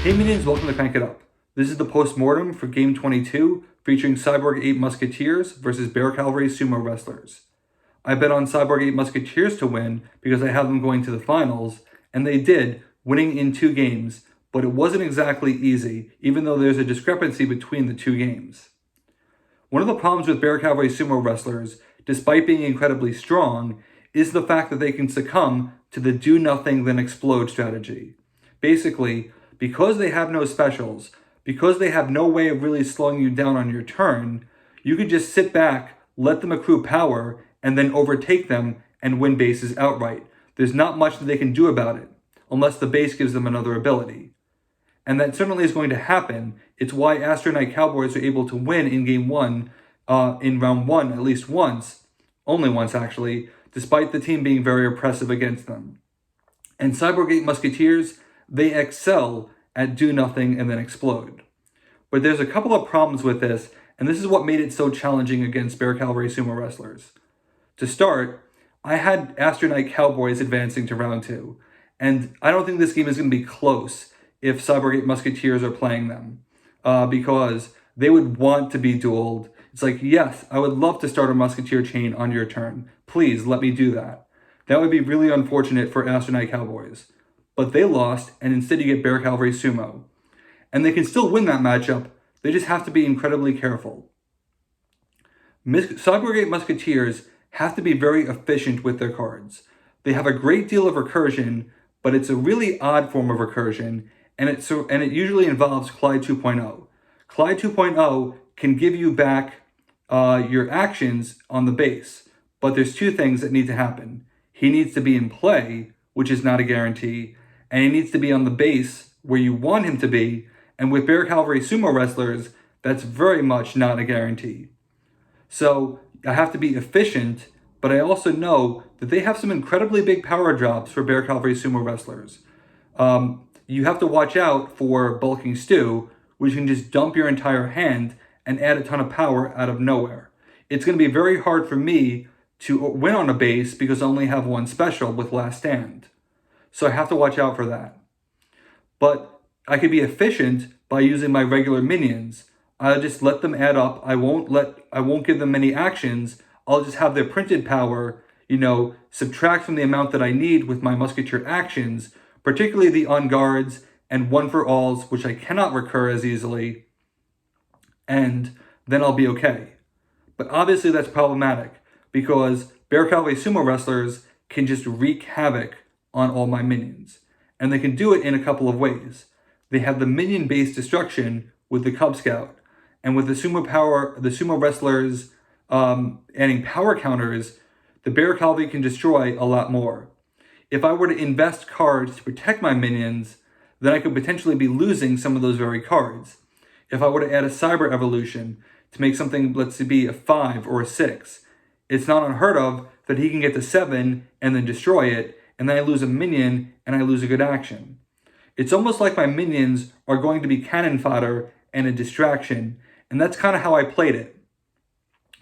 Hey minions, welcome to Crank It Up. This is the Postmortem for Game 22, featuring Cyborg 8 Musketeers versus Bear Cavalry Sumo Wrestlers. I bet on Cyborg 8 Musketeers to win because I have them going to the finals, and they did, winning in 2 games, but it wasn't exactly easy, even though there's a discrepancy between the 2 games. One of the problems with Bear Cavalry Sumo Wrestlers, despite being incredibly strong, is the fact that they can succumb to the do nothing then explode strategy. Basically, because they have no specials, because they have no way of really slowing you down on your turn, you could just sit back, let them accrue power, and then overtake them and win bases outright. There's not much that they can do about it, unless the base gives them another ability. And that certainly is going to happen. It's why Astro Knight Cowboys are able to win in Game 1, in Round 1 at least once, only once actually, despite the team being very oppressive against them. And Cyborg 8 Musketeers, they excel at do nothing and then explode. But there's a couple of problems with this, and this is what made it so challenging against Bear Cavalry Sumo Wrestlers. To start, I had Astro Knight Cowboys advancing to Round 2, and I don't think this game is going to be close if Cyborg 8 Musketeers are playing them, because they would want to be dueled. It's like, yes, I would love to start a Musketeer chain on your turn. Please, let me do that. That would be really unfortunate for Astro Knight Cowboys. But they lost, and instead you get Bear Cavalry Sumo. And they can still win that matchup, they just have to be incredibly careful. Cyborg 8 Musketeers have to be very efficient with their cards. They have a great deal of recursion, but it's a really odd form of recursion, and it usually involves Clyde 2.0. Clyde 2.0 can give you back your actions on the base, but there's 2 things that need to happen. He needs to be in play, which is not a guarantee, and he needs to be on the base where you want him to be, and with Bear Cavalry Sumo Wrestlers, that's very much not a guarantee. So I have to be efficient, but I also know that they have some incredibly big power drops for Bear Cavalry Sumo Wrestlers. You have to watch out for Bulking Stew, which can just dump your entire hand and add a ton of power out of nowhere. It's going to be very hard for me to win on a base because I only have 1 special with Last Stand. So I have to watch out for that. But I can be efficient by using my regular minions. I'll just let them add up. I won't give them many actions. I'll just have their printed power, subtract from the amount that I need with my Musketeer actions, particularly the on guards and 1-for-alls, which I cannot recur as easily, and then I'll be okay. But obviously that's problematic because Bear Cavalry Sumo Wrestlers can just wreak havoc on all my minions. And they can do it in a couple of ways. They have the minion-based destruction with the Cub Scout, and with the Sumo Wrestlers adding power counters, the Bear Cavalry can destroy a lot more. If I were to invest cards to protect my minions, then I could potentially be losing some of those very cards. If I were to add a Cyber Evolution to make something, let's say, be a 5 or a 6, it's not unheard of that he can get to 7 and then destroy it, and then I lose a minion and I lose a good action. It's almost like my minions are going to be cannon fodder and a distraction, and that's kind of how I played it,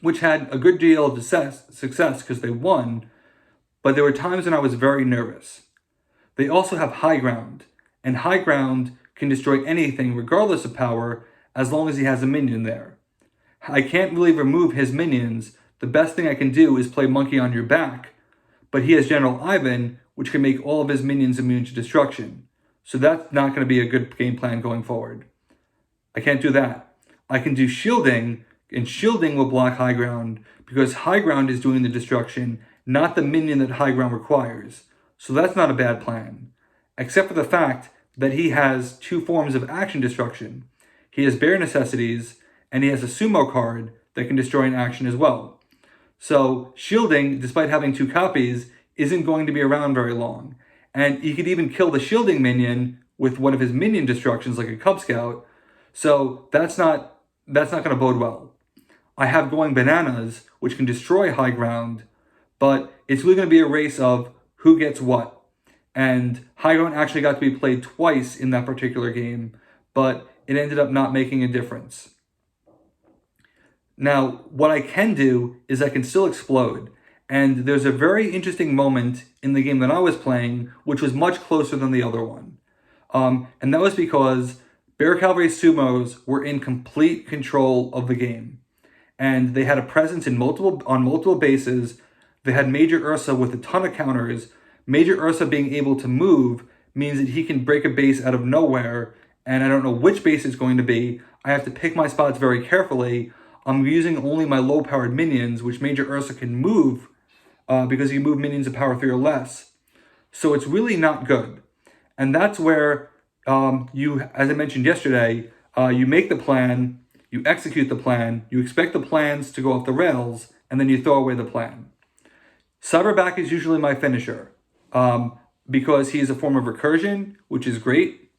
which had a good deal of success because they won, but there were times when I was very nervous. They also have High Ground, and High Ground can destroy anything regardless of power as long as he has a minion there. I can't really remove his minions. The best thing I can do is play Monkey on Your Back, but he has General Ivan, which can make all of his minions immune to destruction. So that's not going to be a good game plan going forward. I can't do that. I can do shielding, and shielding will block High Ground because High Ground is doing the destruction, not the minion that High Ground requires. So that's not a bad plan, except for the fact that he has 2 forms of action destruction. He has Bare Necessities, and he has a Sumo card that can destroy an action as well. So shielding, despite having 2 copies, isn't going to be around very long. And you could even kill the shielding minion with one of his minion destructions like a Cub Scout. So that's not going to bode well. I have Going Bananas, which can destroy High Ground, but it's really going to be a race of who gets what. And High Ground actually got to be played twice in that particular game, but it ended up not making a difference. Now, what I can do is I can still explode. And there's a very interesting moment in the game that I was playing, which was much closer than the other one. And that was because Bear Cavalry Sumos were in complete control of the game. And they had a presence on multiple bases. They had Major Ursa with a ton of counters. Major Ursa being able to move means that he can break a base out of nowhere, and I don't know which base it's going to be. I have to pick my spots very carefully. I'm using only my low-powered minions, which Major Ursa can move because you move minions of power 3 or less. So it's really not good. And that's where as I mentioned yesterday, you make the plan, you execute the plan, you expect the plans to go off the rails, and then you throw away the plan. Cyberback is usually my finisher because he's a form of recursion, which is great.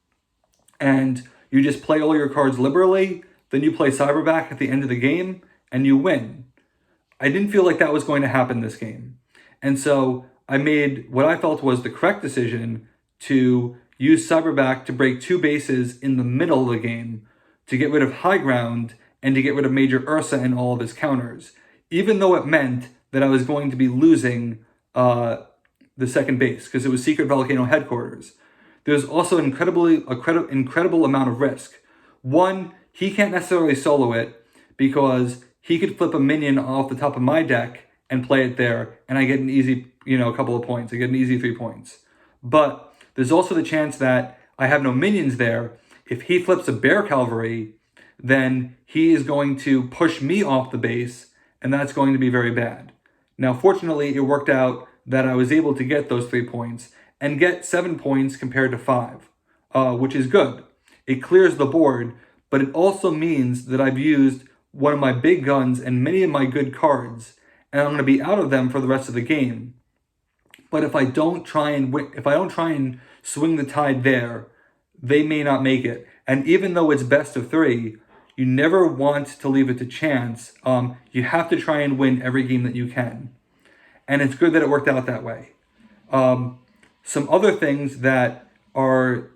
And you just play all your cards liberally, then you play Cyberback at the end of the game, and you win. I didn't feel like that was going to happen this game. And so I made what I felt was the correct decision to use Cyberback to break 2 bases in the middle of the game, to get rid of high ground, and to get rid of Major Ursa and all of his counters, even though it meant that I was going to be losing the second base, because it was Secret Volcano Headquarters. There's also an incredible amount of risk. One, he can't necessarily solo it, because he could flip a minion off the top of my deck and play it there, and I get an easy, couple of points. I get an easy 3 points. But there's also the chance that I have no minions there. If he flips a Bear Cavalry, then he is going to push me off the base, and that's going to be very bad. Now, fortunately, it worked out that I was able to get those 3 points and get 7 points compared to 5, which is good. It clears the board, but it also means that I've used one of my big guns and many of my good cards, and I'm going to be out of them for the rest of the game. But if I don't try and swing the tide there, they may not make it. And even though it's best of 3, you never want to leave it to chance. You have to try and win every game that you can. And it's good that it worked out that way. Some other things that are,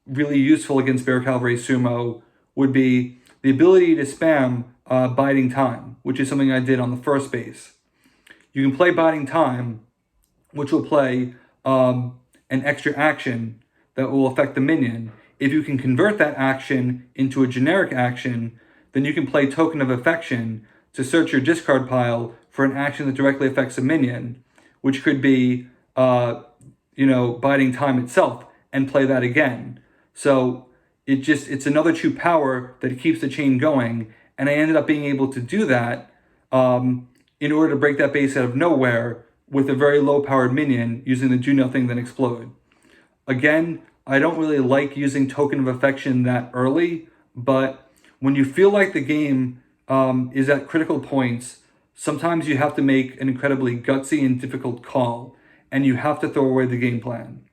really useful against Bear Cavalry Sumo would be the ability to spam Biding Time, which is something I did on the first base. You can play Biding Time, which will play an extra action that will affect the minion. If you can convert that action into a generic action, then you can play Token of Affection to search your discard pile for an action that directly affects a minion, which could be, Biding Time itself, and play that again. So it's another true power that keeps the chain going, and I ended up being able to do that in order to break that base out of nowhere with a very low-powered minion using the Do Nothing Then Explode. Again, I don't really like using Token of Affection that early, but when you feel like the game is at critical points, sometimes you have to make an incredibly gutsy and difficult call, and you have to throw away the game plan.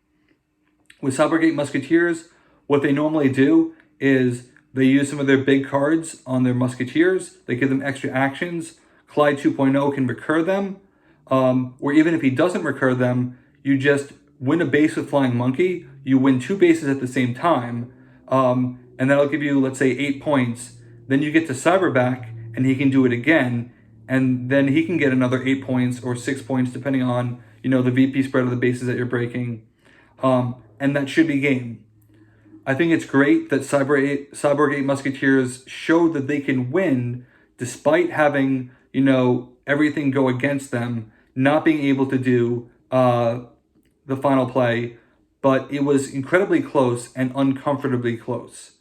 With Cybergate Musketeers, what they normally do is they use some of their big cards on their Musketeers. They give them extra actions. Clyde 2.0 can recur them. Or even if he doesn't recur them, you just win a base with Flying Monkey. You win 2 bases at the same time. And that'll give you, let's say, 8 points. Then you get to Cyberback, and he can do it again. And then he can get another 8 points or 6 points, depending on, the VP spread of the bases that you're breaking. And that should be game. I think it's great that Cybergate Musketeers showed that they can win despite having, everything go against them, not being able to do the final play, but it was incredibly close and uncomfortably close.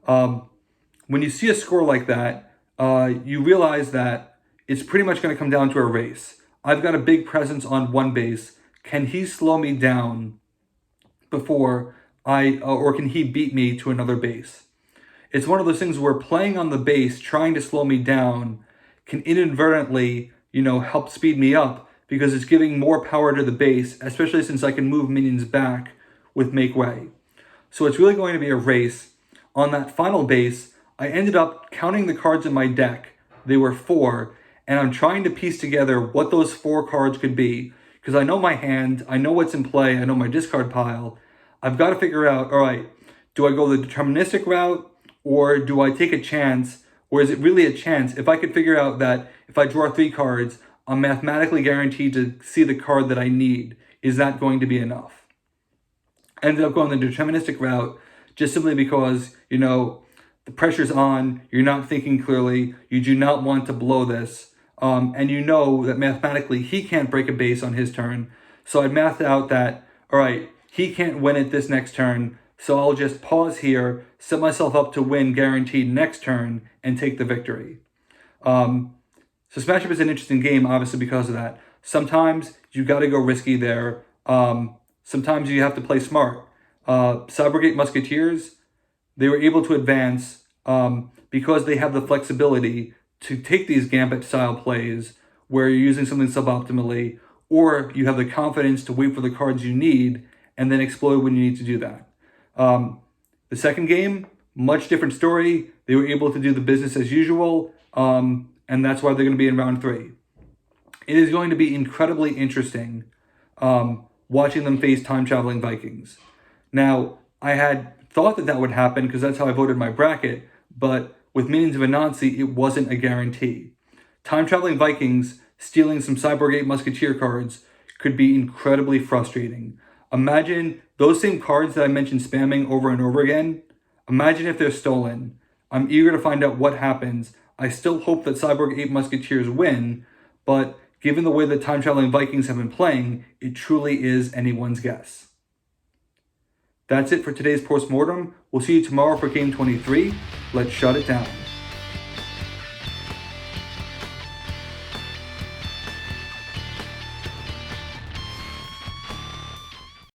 When you see a score like that, you realize that it's pretty much going to come down to a race. I've got a big presence on one base. Can he slow me down before or can he beat me to another base? It's one of those things where playing on the base, trying to slow me down, can inadvertently, help speed me up because it's giving more power to the base, especially since I can move minions back with Make Way. So it's really going to be a race. On that final base, I ended up counting the cards in my deck. They were 4, and I'm trying to piece together what those 4 cards could be, because I know my hand, I know what's in play, I know my discard pile. I've got to figure out, all right, do I go the deterministic route, or do I take a chance, or is it really a chance? If I could figure out that if I draw 3 cards, I'm mathematically guaranteed to see the card that I need, is that going to be enough? ended up going the deterministic route just simply because, the pressure's on, you're not thinking clearly, you do not want to blow this, and you know that mathematically he can't break a base on his turn. So I mathed out that, all right, he can't win it this next turn, so I'll just pause here, set myself up to win guaranteed next turn, and take the victory. So Smash Up is an interesting game, obviously, because of that. Sometimes you got to go risky there. Sometimes you have to play smart. Cybergate Musketeers, they were able to advance because they have the flexibility to take these gambit-style plays where you're using something suboptimally, or you have the confidence to wait for the cards you need and then explode when you need to do that. The second game, much different story. They were able to do the business as usual, and that's why they're going to be in round 3. It is going to be incredibly interesting watching them face time-traveling Vikings. Now, I had thought that would happen because that's how I voted my bracket, but with Minions of Anansi, it wasn't a guarantee. Time-traveling Vikings stealing some Cyborg 8 Musketeer cards could be incredibly frustrating. Imagine those same cards that I mentioned spamming over and over again. Imagine if they're stolen. I'm eager to find out what happens. I still hope that Cyborg 8 Musketeers win, but given the way that time-traveling Vikings have been playing, it truly is anyone's guess. That's it for today's Postmortem. We'll see you tomorrow for Game 23. Let's shut it down.